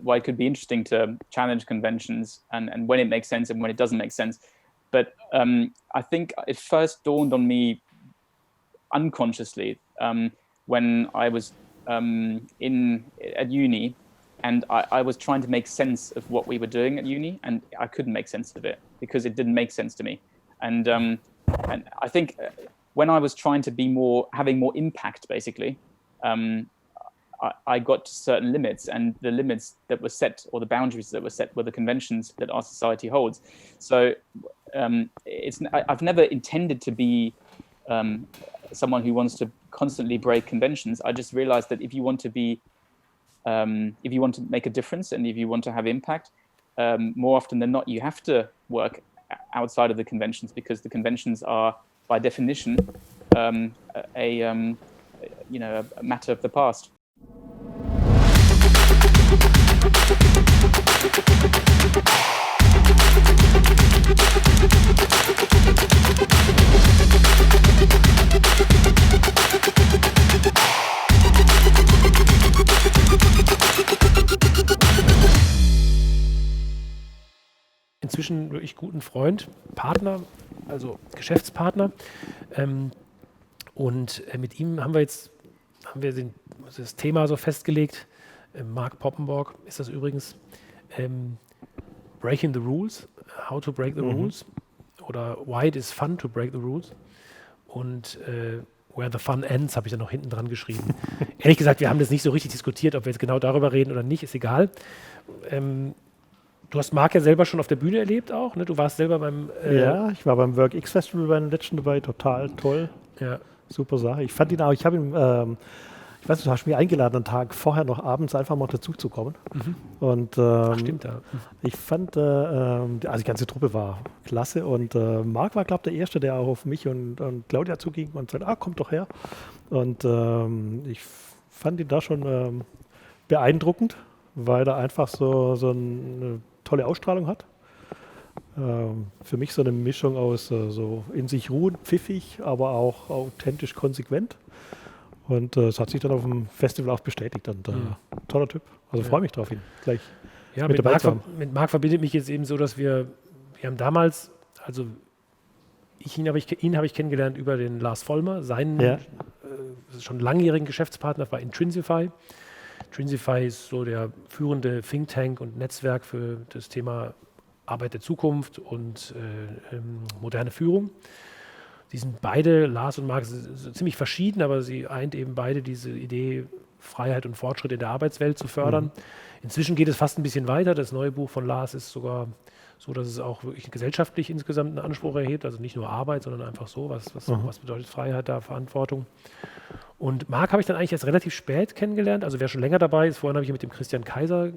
why it could be interesting to challenge conventions and when it makes sense and when it doesn't make sense. But I think it first dawned on me unconsciously when I was at uni, and I was trying to make sense of what we were doing at uni, and I couldn't make sense of it because it didn't make sense to me. And I think when I was trying to be having more impact, basically, I got to certain limits, and the limits that were set, or the boundaries that were set, were the conventions that our society holds. So I've never intended to be someone who wants to constantly break conventions. I just realized that if you want to make a difference and if you want to have impact, more often than not, you have to work outside of the conventions, because the conventions are, by definition, a matter of the past. Inzwischen wirklich guten Freund, Partner, also Geschäftspartner. Und mit ihm haben wir das Thema so festgelegt. Mark Poppenborg ist das übrigens. Breaking the Rules, How to Break the Rules. Oder Why It is Fun to Break the Rules. Und Where the Fun Ends habe ich dann noch hinten dran geschrieben. Ehrlich gesagt, wir haben das nicht so richtig diskutiert, ob wir jetzt genau darüber reden oder nicht, ist egal. Du hast Marc ja selber schon auf der Bühne erlebt auch, ne? Du warst selber beim... ja, ich war beim WorkX Festival beim letzten dabei, total toll. Ja. Super Sache. Ich fand ihn auch, ich habe ihn, ich weiß nicht, du hast mich eingeladen, einen Tag vorher noch abends einfach mal dazu zu kommen. Und stimmt, ja. Ich fand, also die ganze Truppe war klasse, und Marc war, glaube ich, der Erste, der auch auf mich und Claudia zuging und sagte, kommt doch her. Und ich fand ihn da schon beeindruckend, weil er einfach so eine tolle Ausstrahlung hat. Für mich so eine Mischung aus so in sich ruhend, pfiffig, aber auch authentisch konsequent. Und es hat sich dann auf dem Festival auch bestätigt. Und toller Typ. Also freue mich drauf, ihn gleich mit Marc verbindet mich jetzt eben so, dass wir haben damals, also ihn habe ich kennengelernt über den Lars Vollmer, seinen schon langjährigen Geschäftspartner bei Intrinsify. Intrinsify ist so der führende Think Tank und Netzwerk für das Thema Arbeit der Zukunft und moderne Führung. Die sind beide, Lars und Marc, ziemlich verschieden, aber sie eint eben beide diese Idee, Freiheit und Fortschritt in der Arbeitswelt zu fördern. Inzwischen geht es fast ein bisschen weiter. Das neue Buch von Lars ist sogar so, dass es auch wirklich gesellschaftlich insgesamt einen Anspruch erhebt. Also nicht nur Arbeit, sondern einfach so, was bedeutet Freiheit da, Verantwortung. Und Marc habe ich dann eigentlich erst relativ spät kennengelernt. Also wer schon länger dabei ist, vorhin habe ich mit dem Christian Kaiser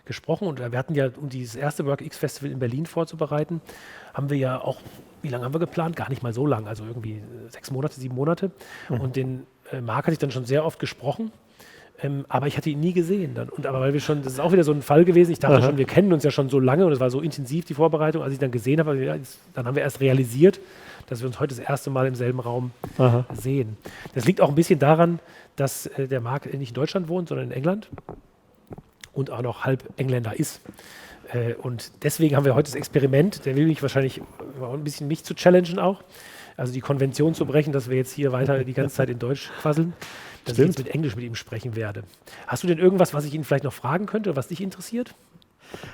gesprochen, und wir hatten ja, um dieses erste WorkX-Festival in Berlin vorzubereiten, haben wir ja auch, wie lange haben wir geplant? Gar nicht mal so lang, also irgendwie 6 Monate, 7 Monate. Und den Marc hatte ich dann schon sehr oft gesprochen, aber ich hatte ihn nie gesehen dann. Aber weil das ist auch wieder so ein Fall gewesen, ich dachte schon, wir kennen uns ja schon so lange und es war so intensiv, die Vorbereitung, als ich dann gesehen habe, dann haben wir erst realisiert, dass wir uns heute das erste Mal im selben Raum sehen. Das liegt auch ein bisschen daran, dass der Marc nicht in Deutschland wohnt, sondern in England und auch noch halb Engländer ist. Und deswegen haben wir heute das Experiment, der will mich wahrscheinlich ein bisschen mich zu challengen auch, also die Konvention zu brechen, dass wir jetzt hier weiter die ganze Zeit in Deutsch quasseln, dass ich jetzt mit Englisch mit ihm sprechen werde. Hast du denn irgendwas, was ich ihn vielleicht noch fragen könnte, was dich interessiert?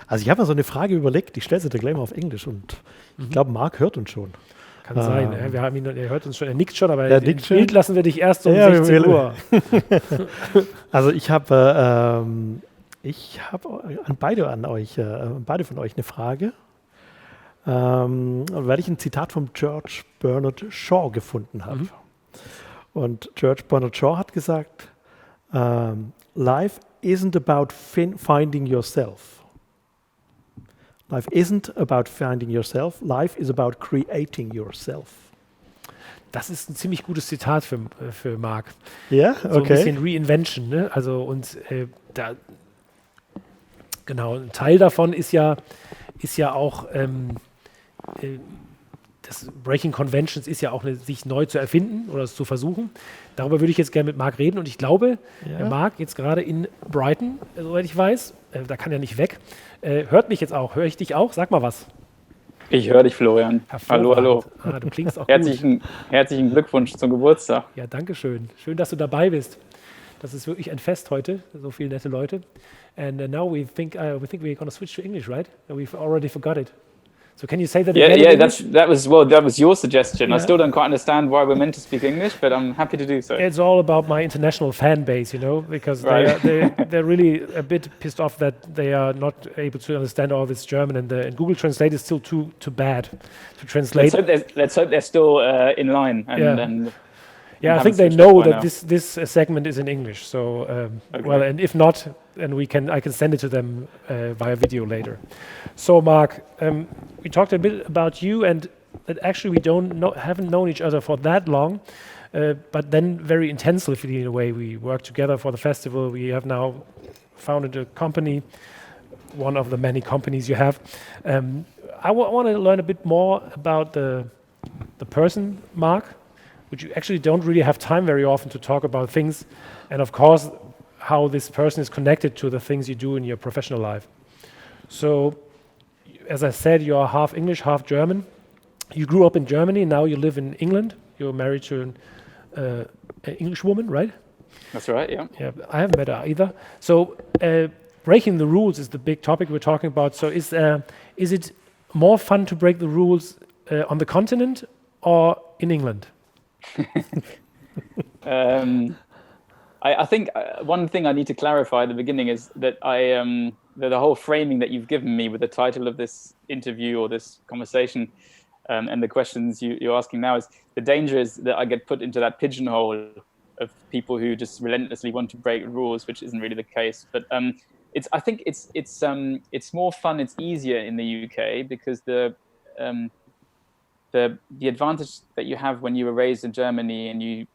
Also ich habe mir so eine Frage überlegt, ich stelle sie dir gleich mal auf Englisch, und ich glaube, Marc hört uns schon. Kann sein, wir haben ihn, er hört uns schon, er nickt schon, aber im Bild lassen wir dich erst um 16 Uhr. Also ich habe an beide von euch eine Frage, weil ich ein Zitat von George Bernard Shaw gefunden habe. Und George Bernard Shaw hat gesagt, Life isn't about finding yourself. Life isn't about finding yourself. Life is about creating yourself. Das ist ein ziemlich gutes Zitat für Marc. Ja, okay. So ein bisschen Reinvention, ne? Also und genau, ein Teil davon ist ja auch das Breaking Conventions ist ja auch sich neu zu erfinden oder es zu versuchen. Darüber würde ich jetzt gerne mit Marc reden und ich glaube, der Marc jetzt gerade in Brighton, soweit ich weiß, da kann er nicht weg, hört mich jetzt auch. Höre ich dich auch? Sag mal was. Ich höre dich, Florian. Hallo, hallo. Du klingst auch herzlichen Glückwunsch zum Geburtstag. Ja, danke schön. Schön, dass du dabei bist. Das ist wirklich ein Fest heute, so viele nette Leute. And now we think we're going to switch to English, right? We've already forgot it. So can you say that again? Yeah, that was your suggestion. Yeah. I still don't quite understand why we're meant to speak English, but I'm happy to do so. It's all about my international fan base, because they're really a bit pissed off that they are not able to understand all this German, and Google Translate is still too bad to translate. Let's hope they're still in line. I think they know that this segment is in English. So okay. Well, and if not, then I can send it to them via video later. So Marc, we talked a bit about you, and that actually we haven't known each other for that long, but then very intensively in a way. We worked together for the festival. We have now founded a company, one of the many companies you have. I want to learn a bit more about the person, Marc, which you actually don't really have time very often to talk about things, and of course how this person is connected to the things you do in your professional life. So, as I said, you are half English, half German. You grew up in Germany, now you live in England. You're married to an English woman, right? That's right, yeah. Yeah, I haven't met her either. So, breaking the rules is the big topic we're talking about. So, is it more fun to break the rules on the continent or in England? I think one thing I need to clarify at the beginning is that that the whole framing that you've given me with the title of this interview or this conversation and the questions you're asking now is the danger is that I get put into that pigeonhole of people who just relentlessly want to break rules, which isn't really the case. But I think it's more fun, it's easier in the UK because the advantage that you have when you were raised in Germany and you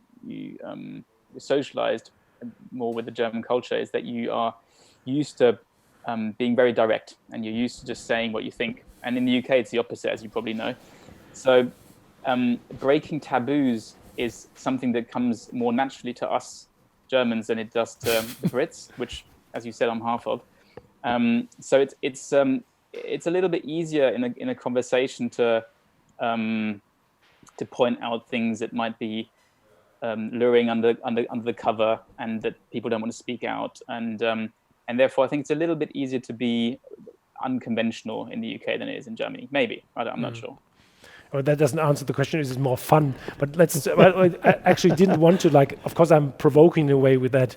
socialized more with the German culture is that you are used to being very direct and you're used to just saying what you think. And in the UK, it's the opposite, as you probably know. So breaking taboos is something that comes more naturally to us Germans than it does to the Brits, which, as you said, I'm half of. So it's a little bit easier in a conversation to point out things that might be luring under the cover and that people don't want to speak out, and therefore I think it's a little bit easier to be unconventional in the UK than it is in Germany. Maybe I'm not sure. Well, that doesn't answer the question. Is it more fun? But I actually didn't want to Of course, I'm provoking in a way with that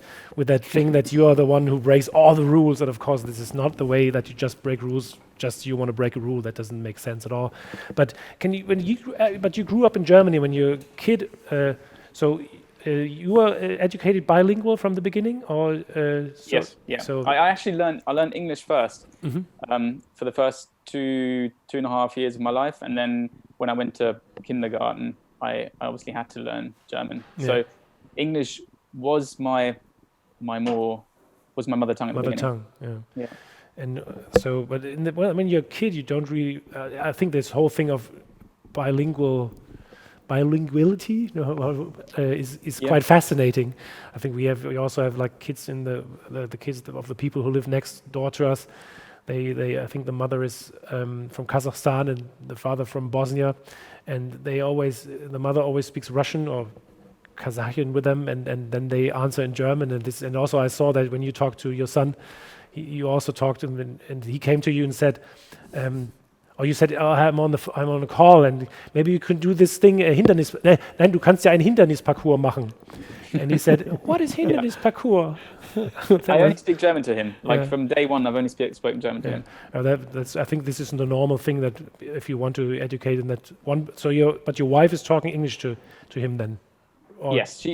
thing that you are the one who breaks all the rules, and of course, this is not the way that you just break rules. Just you want to break a rule that doesn't make sense at all. But you grew up in Germany when you're a kid. So you were educated bilingual from the beginning, or yes, yeah. So I learned English first for the first two and a half years of my life, and then when I went to kindergarten, I obviously had to learn German. Yeah. So English was my mother tongue at the beginning. Mother tongue, yeah. And but when you're a kid, you don't really. I think this whole thing of bilinguality is quite fascinating. I think we also have kids in the kids of the people who live next door to us. I think the mother is from Kazakhstan and the father from Bosnia, and the mother always speaks Russian or Kazakhian with them, and then they answer in German. And also I saw that when you talked to your son, you also talked to him, and he came to you and said. Or you said, I'm on a call, and maybe you can do this thing, Hindernis. Nein, du kannst ja einen Hindernisparcours machen. And he said, what is Hindernisparcours? I only speak German to him. From day one, I've only spoken German to him. I think this isn't a normal thing that if you want to educate in that one. But your wife is talking English to him then. Or yes,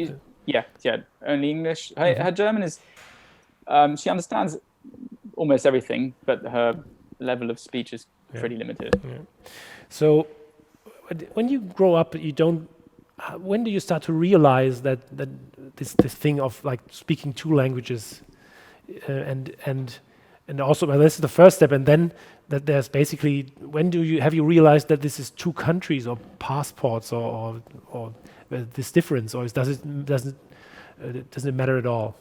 only English. Her German is. She understands almost everything, but her level of speech is pretty limited. Yeah. So when you grow up, when do you start to realize that this thing of speaking two languages and and also, well, this is the first step, and then that there's basically, have you realized that this is two countries or passports or this difference, or doesn't it matter at all?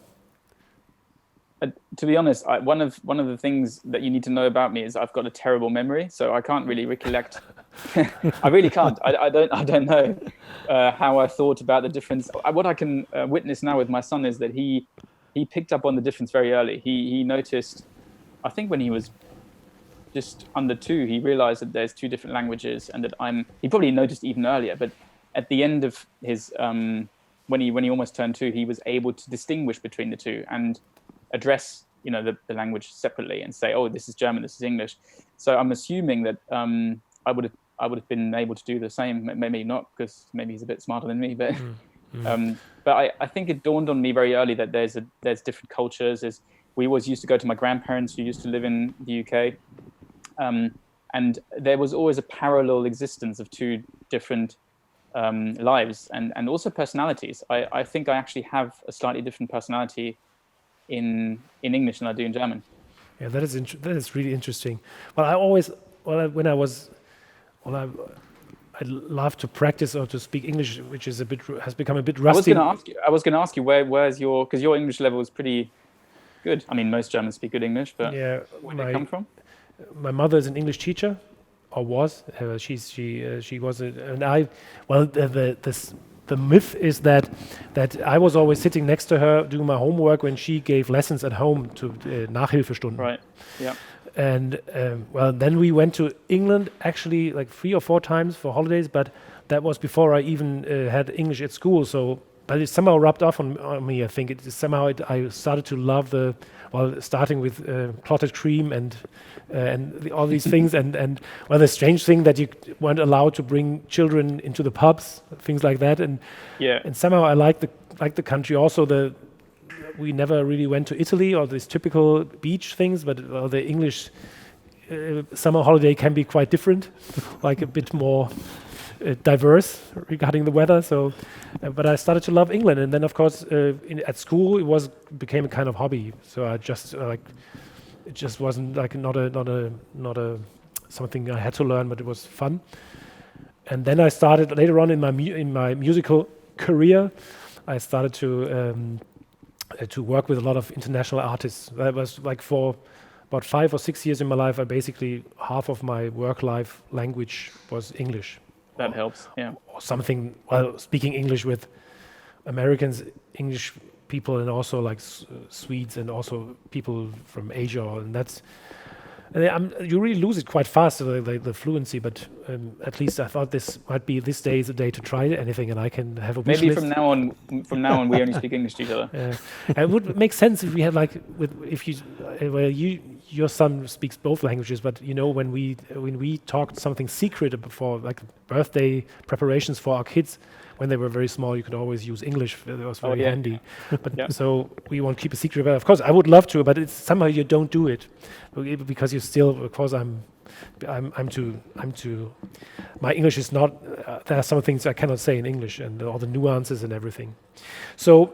To be honest, one of the things that you need to know about me is I've got a terrible memory, so I can't really recollect. I really can't. I don't know how I thought about the difference. What I can witness now with my son is that he picked up on the difference very early. He noticed, I think when he was just under 2, he realized that there's 2 different languages, and that he probably noticed even earlier, but at the end of his when he almost turned 2, he was able to distinguish between the 2 and address the language separately and say, oh, this is German, this is English. So I'm assuming that I would have been able to do the same. Maybe not, because maybe he's a bit smarter than me, but but I think it dawned on me very early that there's different cultures. We always used to go to my grandparents who used to live in the UK, and there was always a parallel existence of 2 different lives and also personalities. I think I actually have a slightly different personality in English than I do in German. Yeah, that is really interesting. Well, I love to practice or to speak English, which has become a bit rusty. I was going to ask you because your English level is pretty good. I mean, most Germans speak good English, but yeah, where do you come from? My mother is an English teacher, or was. She was, and I. Well, the myth is that I was always sitting next to her doing my homework when she gave lessons at home to Nachhilfestunden. Right. Yeah. And then we went to England actually like 3 or 4 times for holidays, but that was before I even had English at school. So, but it somehow rubbed off on me. I think I started to love starting with clotted cream and all these things, and the strange thing that you weren't allowed to bring children into the pubs, things like that, and somehow I like the country. Also, we never really went to Italy or these typical beach things, but the English summer holiday can be quite different, like a bit more diverse regarding the weather. So, but I started to love England, and then of course at school it became a kind of hobby. So I just it just wasn't like not a something I had to learn, but it was fun. And then I started later on in my musical career. I started to work with a lot of international artists. That was like for about 5 or 6 years in my life. I basically half of my work life language was English. That helps, yeah. Or something. Well, speaking English with Americans, English people, and also like Swedes, and also people from Asia, and that's. You really lose it quite fast, the fluency. But at least I thought this day is a day to try anything, and I can have a wish maybe list. from now on we only speak English to each other. It would make sense if we had your son speaks both languages, but when we talked something secret before, like birthday preparations for our kids when they were very small, you could always use English. It was very handy. But so we won't keep a secret. But of course, I would love to, but it's somehow you don't do it because you still. Of course, I'm too. My English is not. There are some things I cannot say in English, and all the nuances and everything. So.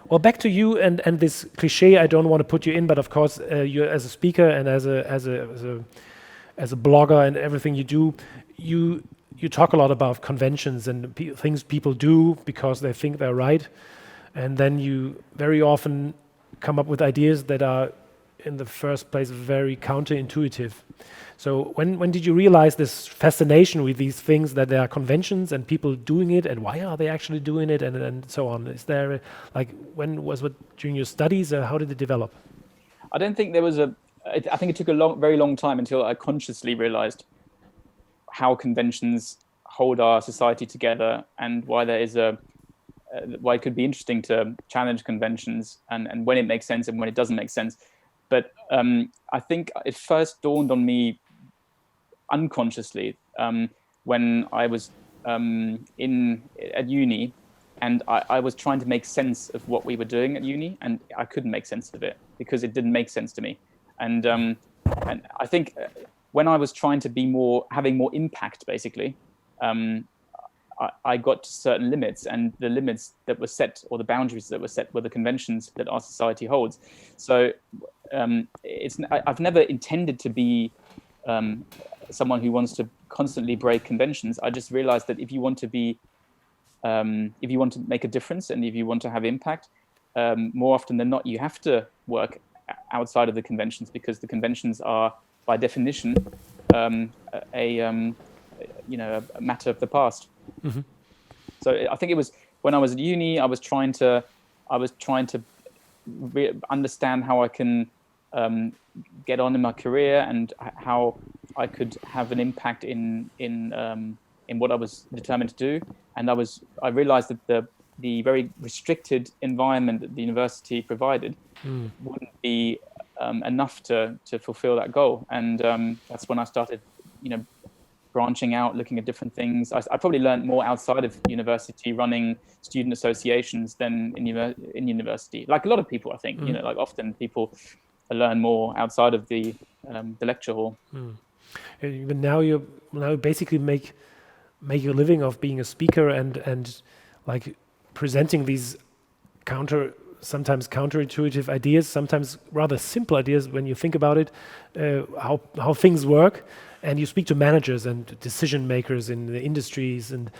Well, back to you and this cliche. I don't want to put you in, but of course, you as a speaker and as a blogger and everything you do, you talk a lot about conventions and things people do because they think they're right, and then you very often come up with ideas that are, in the first place, very counterintuitive. So when did you realize this fascination with these things, that there are conventions and people doing it, and why are they actually doing it, and so on? Is there when was it during your studies, or how did it develop? I don't think there was I think it took a very long time until I consciously realized how conventions hold our society together, and why there is why it could be interesting to challenge conventions, and when it makes sense and when it doesn't make sense. But I think it first dawned on me unconsciously when I was at uni, and I was trying to make sense of what we were doing at uni, and I couldn't make sense of it because it didn't make sense to me. And I think when I was trying to be having more impact, basically, I got to certain limits, and the limits that were set, or the boundaries that were set, were the conventions that our society holds. So I've never intended to be someone who wants to constantly break conventions. I just realized that if you want to make a difference, and if you want to have impact, more often than not, you have to work outside of the conventions, because the conventions are, by definition, a matter of the past. Mm-hmm. So I think it was when I was at uni, I was trying to understand how I can get on in my career, and how I could have an impact in what I was determined to do. And I realized that the very restricted environment that the university provided wouldn't be enough to fulfill that goal. And that's when I started, branching out, looking at different things. I probably learned more outside of university, running student associations, than in university. Like a lot of people, I think. Like often people learn more outside of the lecture hall. Even now you basically make your living of being a speaker and like presenting these sometimes counterintuitive ideas, sometimes rather simple ideas when you think about it, how things work. And you speak to managers and decision makers in the industries, and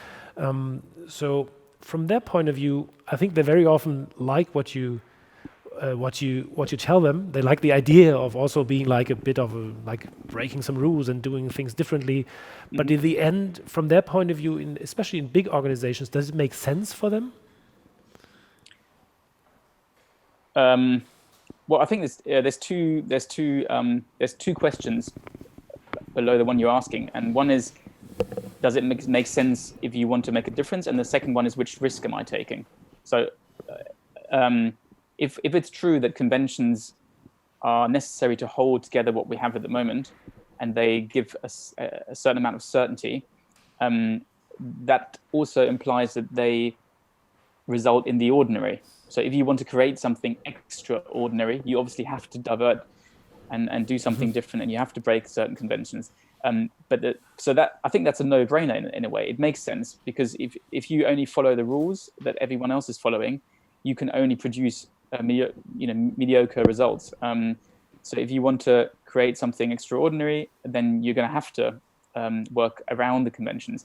so from their point of view, I think they very often like what you tell them. They like the idea of also being like a bit of like breaking some rules and doing things differently. But in the end, from their point of view, especially in big organizations, does it make sense for them? Well, I think there's two questions below the one you're asking, and one is, does it make sense if you want to make a difference? And the second one is, which risk am I taking? So if it's true that conventions are necessary to hold together what we have at the moment, and they give a certain amount of certainty, that also implies that they result in the ordinary. So if you want to create something extraordinary, you obviously have to divert and do something different, and you have to break certain conventions. So that, I think that's a no-brainer in a way. It makes sense, because if you only follow the rules that everyone else is following, you can only produce mediocre results. So if you want to create something extraordinary, then you're going to have to work around the conventions.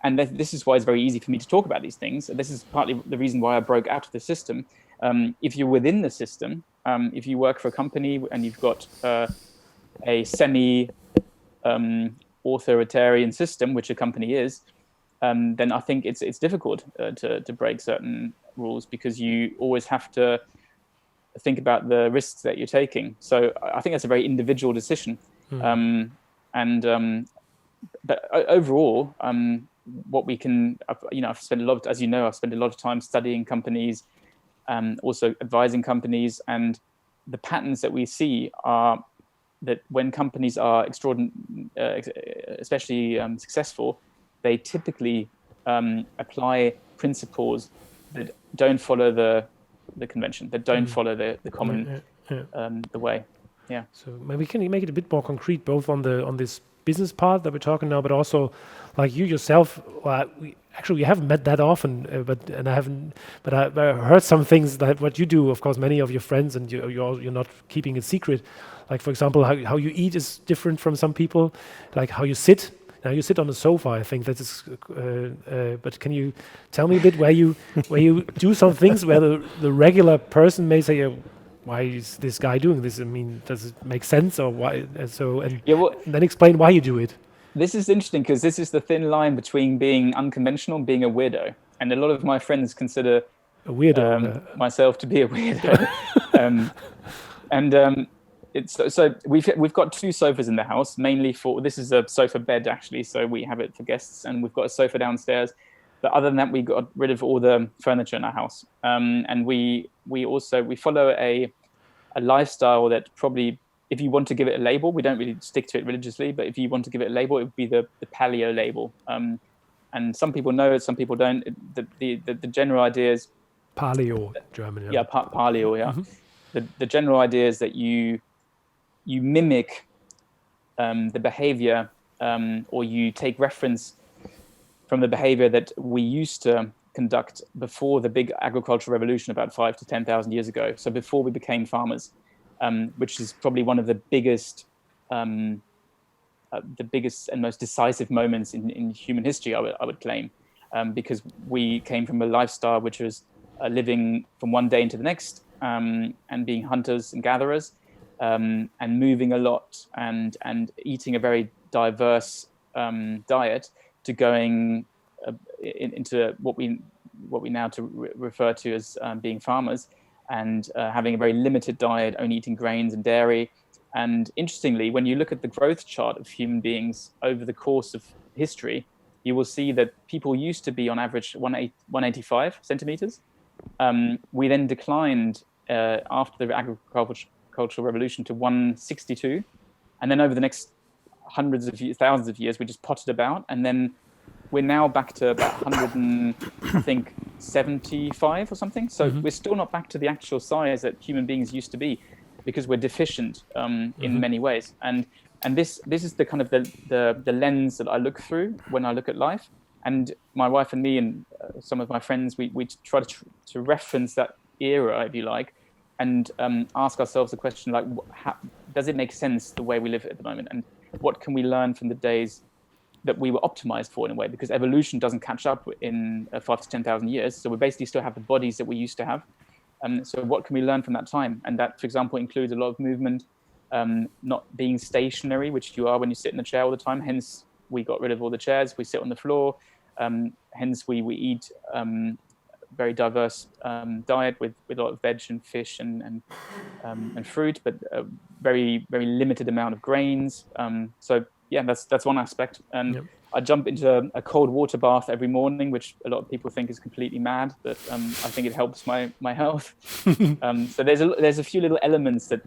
And this is why it's very easy for me to talk about these things. This is partly the reason why I broke out of the system. If you're within the system, if you work for a company and you've got a semi-authoritarian system, which a company is, then I think it's difficult to break certain rules, because you always have to think about the risks that you're taking. So I think that's a very individual decision. But overall, what we can, I've spent a lot of time studying companies, also advising companies, and the patterns that we see are that when companies are especially successful, they typically apply principles that don't follow the convention, that don't follow the common the way. Yeah. So maybe can you make it a bit more concrete, both on this business part that we're talking now, but also like you yourself. We haven't met that often, but I heard some things that what you do. Of course, many of your friends, and you're not keeping it secret. Like, for example, how you eat is different from some people. Like how you sit. Now you sit on the sofa. I think that is. But can you tell me a bit where you do some things where the regular person may say, why is this guy doing this? I mean, does it make sense, or why? And then explain why you do it. This is interesting, because this is the thin line between being unconventional and being a weirdo. And a lot of my friends consider a weirdo myself to be a weirdo. So we've got two sofas in the house, mainly this is a sofa bed actually, so we have it for guests, and we've got a sofa downstairs. But other than that, we got rid of all the furniture in our house, and we follow a lifestyle that probably, if you want to give it a label, we don't really stick to it religiously, but if you want to give it a label, it would be the paleo label. And some people know it, some people don't. The general idea is paleo, German. Yeah, paleo. Yeah. Mm-hmm. The general idea is that you mimic the behavior, or you take reference from the behavior that we used to conduct before the big agricultural revolution about 5,000 to 10,000 years ago. So before we became farmers, which is probably one of the biggest and most decisive moments in human history, I would claim, because we came from a lifestyle which was living from one day into the next, and being hunters and gatherers, and moving a lot, and eating a very diverse diet, to going into what we now refer to as being farmers, and having a very limited diet, only eating grains and dairy. And interestingly, when you look at the growth chart of human beings over the course of history, you will see that people used to be on average 185 centimeters. We then declined after the agricultural revolution to 162. And then over the next hundreds of years, thousands of years, we just potted about. And then we're now back to about 175 or something. So we're still not back to the actual size that human beings used to be, because we're deficient in many ways. And this is the kind of the lens that I look through when I look at life. And my wife and me and some of my friends, we try to reference that era, if you like, and ask ourselves the question, like, does it make sense the way we live at the moment? And what can we learn from the days that we were optimized for, in a way? Because evolution doesn't catch up in 5,000 to 10,000 years. So we basically still have the bodies that we used to have. So what can we learn from that time? And that, for example, includes a lot of movement, not being stationary, which you are when you sit in the chair all the time. Hence, we got rid of all the chairs. We sit on the floor. Hence, we eat very diverse diet with a lot of veg and fish and fruit, but a very, very limited amount of grains. So yeah, that's one aspect. And I jump into a cold water bath every morning, which a lot of people think is completely mad, but I think it helps my health. So there's a few little elements that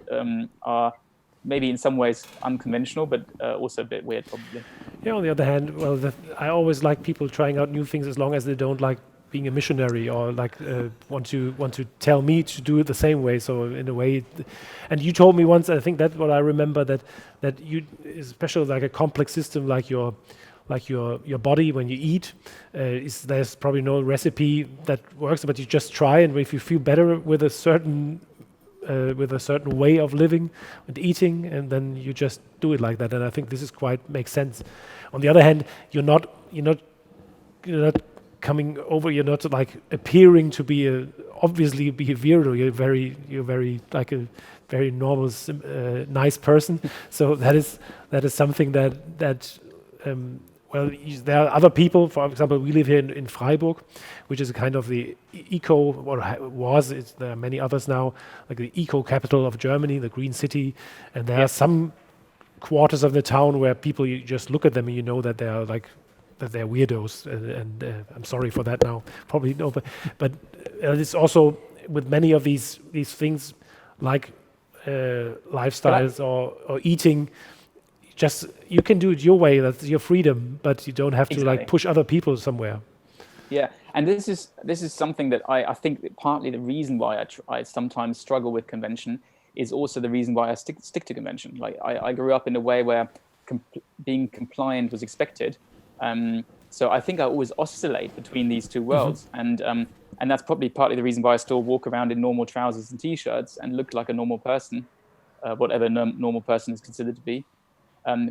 are maybe in some ways unconventional, but also a bit weird, probably. Yeah, on the other hand, I always like people trying out new things, as long as they don't like being a missionary, or like want to tell me to do it the same way. So in a way, and you told me once, I think that's what I remember, that you, especially like a complex system like your body when you eat, there's probably no recipe that works, but you just try, and if you feel better with a certain way of living and eating, and then you just do it like that. And I think this is makes sense. On the other hand, you're not coming over. You're not like appearing to be obviously be a weirdo. You're very like a very normal, nice person. So that is something that there are other people. For example, we live here in Freiburg, which is kind of the there are many others now, like the eco capital of Germany, the green city. And there are some quarters of the town where people, you just look at them and you know that they're weirdos. And I'm sorry for that now, probably no, but it's also with many of these things, like lifestyles or eating. Just, you can do it your way, that's your freedom, but you don't have to like push other people somewhere. Yeah, and this is something that I think that partly the reason why I sometimes struggle with convention is also the reason why I stick to convention. Like I grew up in a way where being compliant was expected, so I think I always oscillate between these two worlds, and that's probably partly the reason why I still walk around in normal trousers and t-shirts and look like a normal person, whatever normal person is considered to be.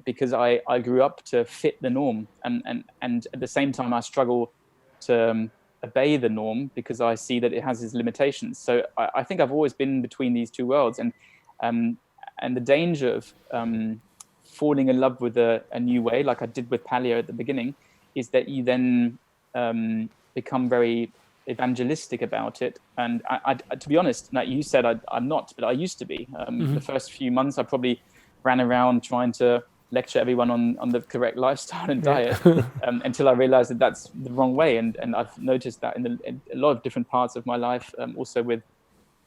Because I grew up to fit the norm, and at the same time I struggle to obey the norm because I see that it has its limitations. So I think I've always been between these two worlds, and the danger of falling in love with a new way, like I did with paleo at the beginning, is that you then become very evangelistic about it. And I to be honest, like you said, I'm not, but I used to be. The first few months I probably ran around trying to lecture everyone on the correct lifestyle and diet, until I realized that that's the wrong way. And I've noticed that in a lot of different parts of my life, also with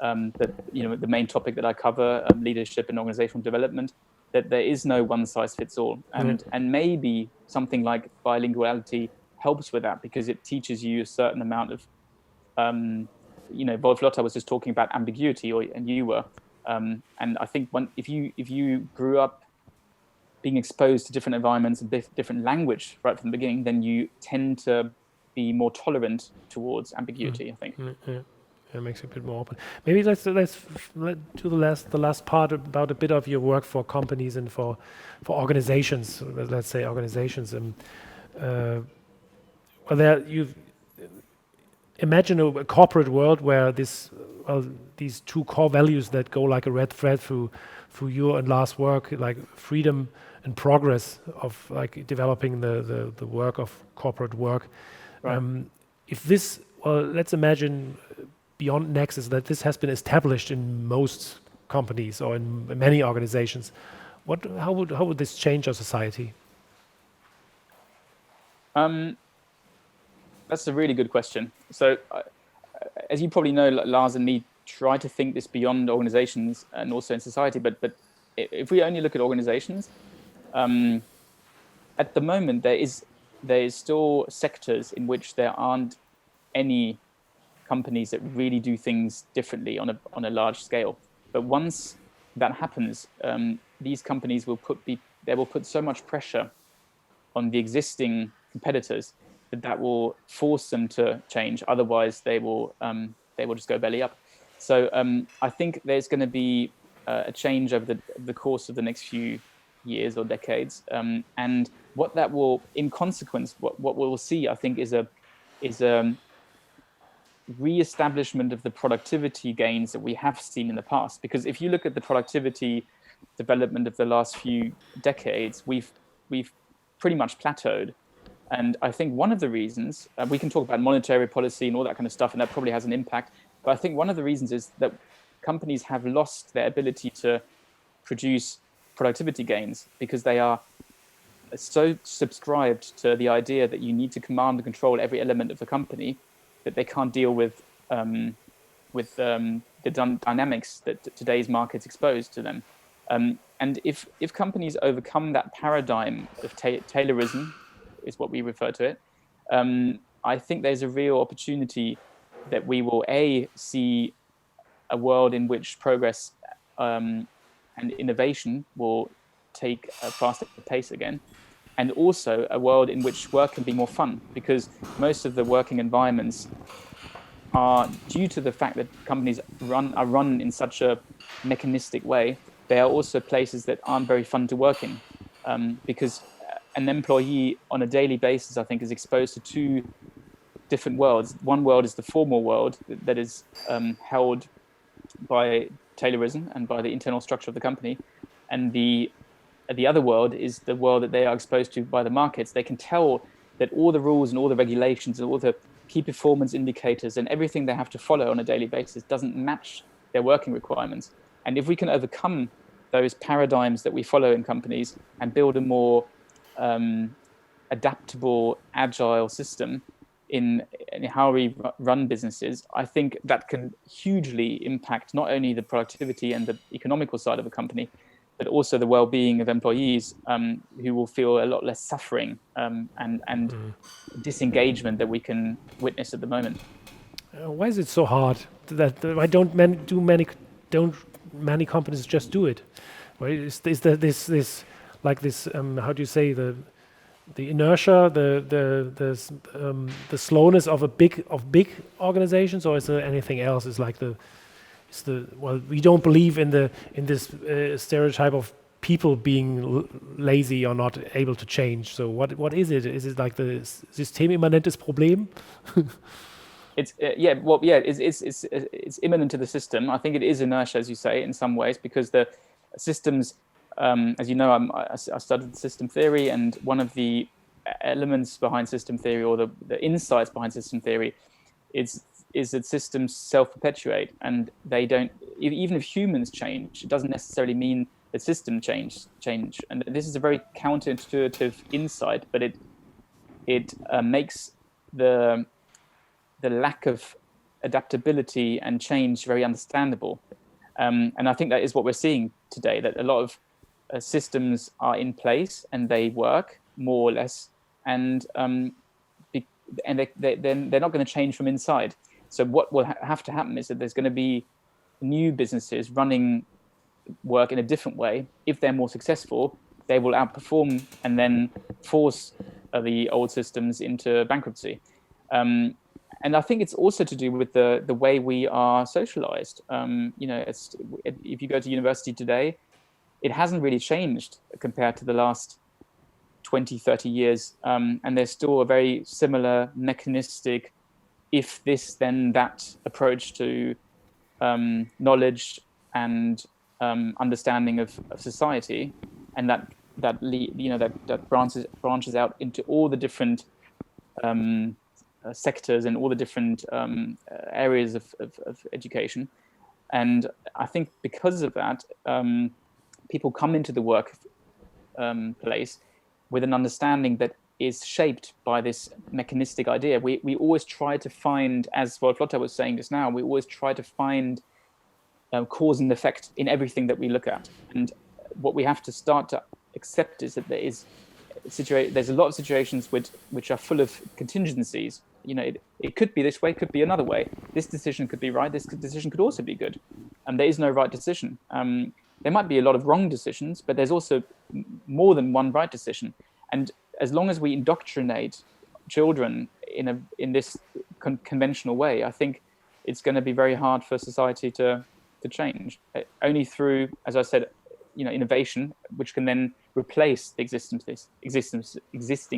the main topic that I cover, leadership and organizational development, that there is no one size fits all. And maybe something like bilinguality helps with that, because it teaches you a certain amount of, Wolf Lotter was just talking about ambiguity, and you were. And I think if you grew up being exposed to different environments and different language right from the beginning, then you tend to be more tolerant towards ambiguity, I think. Yeah. It makes it a bit more open. Maybe let's do the last part about a bit of your work for companies and for organizations. Let's say organizations. You imagine a corporate world where these two core values that go like a red thread through your and Lars' work, like freedom and progress of like developing the work of corporate work. Right. Let's imagine beyond Nexus that this has been established in most companies or in many organizations. How would this change our society? That's a really good question. So, as you probably know, Lars and me try to think this beyond organizations and also in society. But if we only look at organizations, at the moment there is still sectors in which there aren't any companies that really do things differently on a large scale. But once that happens, these companies will put so much pressure on the existing competitors that will force them to change. Otherwise, they will just go belly up. So I think there's going to be a change over the course of the next few years or decades, and what that will, in consequence, what we'll see, I think, is a re-establishment of the productivity gains that we have seen in the past. Because if you look at the productivity development of the last few decades, we've pretty much plateaued. And I think one of the reasons, we can talk about monetary policy and all that kind of stuff, and that probably has an impact. But I think one of the reasons is that companies have lost their ability to produce productivity gains because they are so subscribed to the idea that you need to command and control every element of the company that they can't deal with the dynamics that today's market's exposed to them. And if companies overcome that paradigm of Taylorism, is what we refer to it, I think there's a real opportunity that we will see a world in which progress and innovation will take a faster pace again, and also a world in which work can be more fun, because most of the working environments are, due to the fact that companies are run in such a mechanistic way, they are also places that aren't very fun to work in, because an employee on a daily basis, I think, is exposed to two different worlds. One world is the formal world that is held by Taylorism and by the internal structure of the company, and the other world is the world that they are exposed to by the markets. They can tell that all the rules and all the regulations and all the key performance indicators and everything they have to follow on a daily basis doesn't match their working requirements. And if we can overcome those paradigms that we follow in companies and build a more adaptable, agile system in how we run businesses, I think that can hugely impact not only the productivity and the economical side of a company, but also the well-being of employees, who will feel a lot less suffering and disengagement that we can witness at the moment. Why is it so hard? Why don't many companies just do it? Why is there this like this? How do you say the inertia, the slowness of big organizations, or is there anything else? Is like we don't believe in this stereotype of people being lazy or not able to change. So what is it? Is it like the systemimmanentes Problem? It's imminent to the system. I think it is inertia, as you say, in some ways, because the systems, as you know, I studied system theory, and one of the elements behind system theory, or the insights behind system theory, is that systems self-perpetuate, and they don't. Even if humans change, it doesn't necessarily mean that systems change. And this is a very counterintuitive insight, but it makes the lack of adaptability and change very understandable. And I think that is what we're seeing today, that a lot of systems are in place and they work more or less, and they're not going to change from inside. So what will have to happen is that there's going to be new businesses running work in a different way if they're more successful, they will outperform and then force the old systems into bankruptcy. And I think it's also to do with the way we are socialized. If you go to university today, it hasn't really changed compared to the last 20, 30 years. And there's still a very similar mechanistic, if this, then that approach to knowledge and understanding of society, and that branches out into all the different sectors and all the different areas of education. And I think because of that, people come into the work place with an understanding that is shaped by this mechanistic idea. We always try to find, as Flotta was saying just now, we always try to find cause and effect in everything that we look at. And what we have to start to accept is that there's a lot of situations which are full of contingencies. It could be this way, could be another way. This decision could be right, this decision could also be good. And there is no right decision. There might be a lot of wrong decisions, but there's also more than one right decision. And as long as we indoctrinate children in this conventional way, I think it's going to be very hard for society to change. Only through, as I said, innovation, which can then replace the existing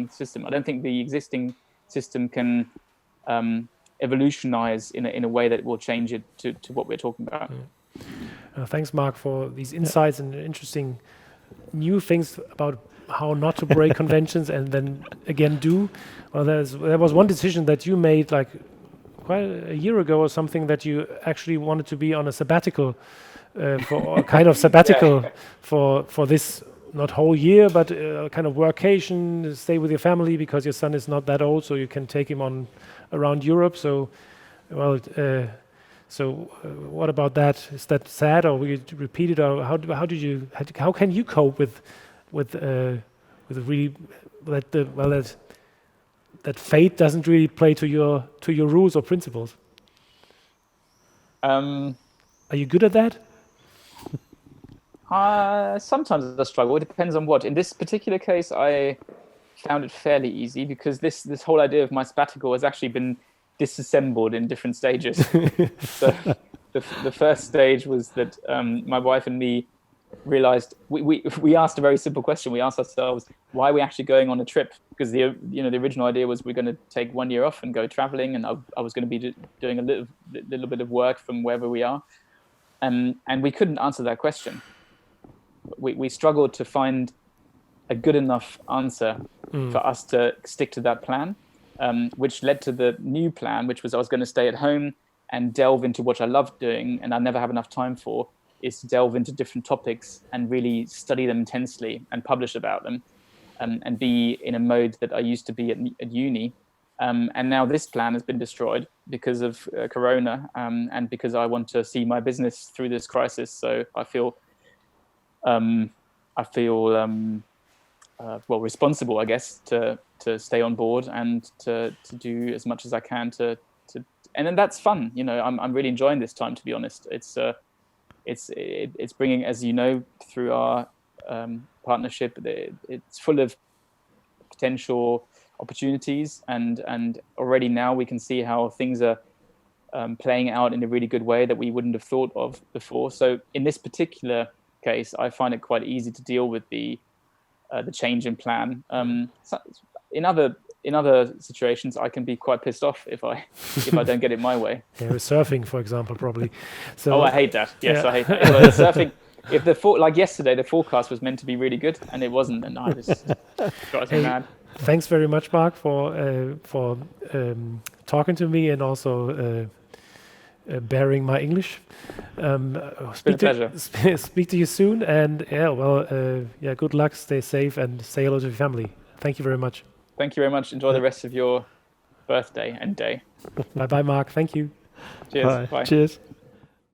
system. I don't think the existing system can evolutionize in a way that will change it to what we're talking about. Thanks, Mark, for these insights and interesting new things about how not to break conventions and then again do. Well, there was one decision that you made like quite a year ago or something, that you actually wanted to be on a sabbatical for a kind of sabbatical for this, not whole year, but kind of workation, stay with your family because your son is not that old, so you can take him on around Europe. So, what about that? Is that sad, or will you repeat it, or how can you cope with really that fate doesn't really play to your rules or principles? Are you good at that? Sometimes I struggle. It depends on what. In this particular case, I found it fairly easy because this whole idea of my sabbatical has actually been disassembled in different stages. So the first stage was that my wife and me realized we asked a very simple question. We asked ourselves, why are we actually going on a trip? Because the original idea was we're going to take 1 year off and go traveling, and I was going to be doing a little bit of work from wherever we are, and we couldn't answer that question. We struggled to find a good enough answer for us to stick to that plan, which led to the new plan, which was I was going to stay at home and delve into what I loved doing and I never have enough time for, is to delve into different topics and really study them intensely and publish about them, and be in a mode that I used to be at uni. And now this plan has been destroyed because of Corona, and because I want to see my business through this crisis. So I feel responsible, I guess, to stay on board and to do as much as I can to and then that's fun. I'm really enjoying this time, to be honest. It's bringing, as you know, through our partnership, it's full of potential opportunities, and already now we can see how things are playing out in a really good way that we wouldn't have thought of before. So in this particular case, I find it quite easy to deal with the change in plan. So in other situations, I can be quite pissed off if I don't get it my way. Yeah, with surfing, for example, probably. So, I hate that. Yes, yeah. I hate that. Well, surfing. If like yesterday, the forecast was meant to be really good and it wasn't, and I just got me mad. Thanks very much, Mark, for talking to me and also bearing my English. It's been a pleasure. Speak to you soon, and good luck, stay safe, and say hello to your family. Thank you very much. Thank you very much. Enjoy the rest of your birthday and day. Bye-bye, Mark. Thank you. Cheers. Bye. Cheers.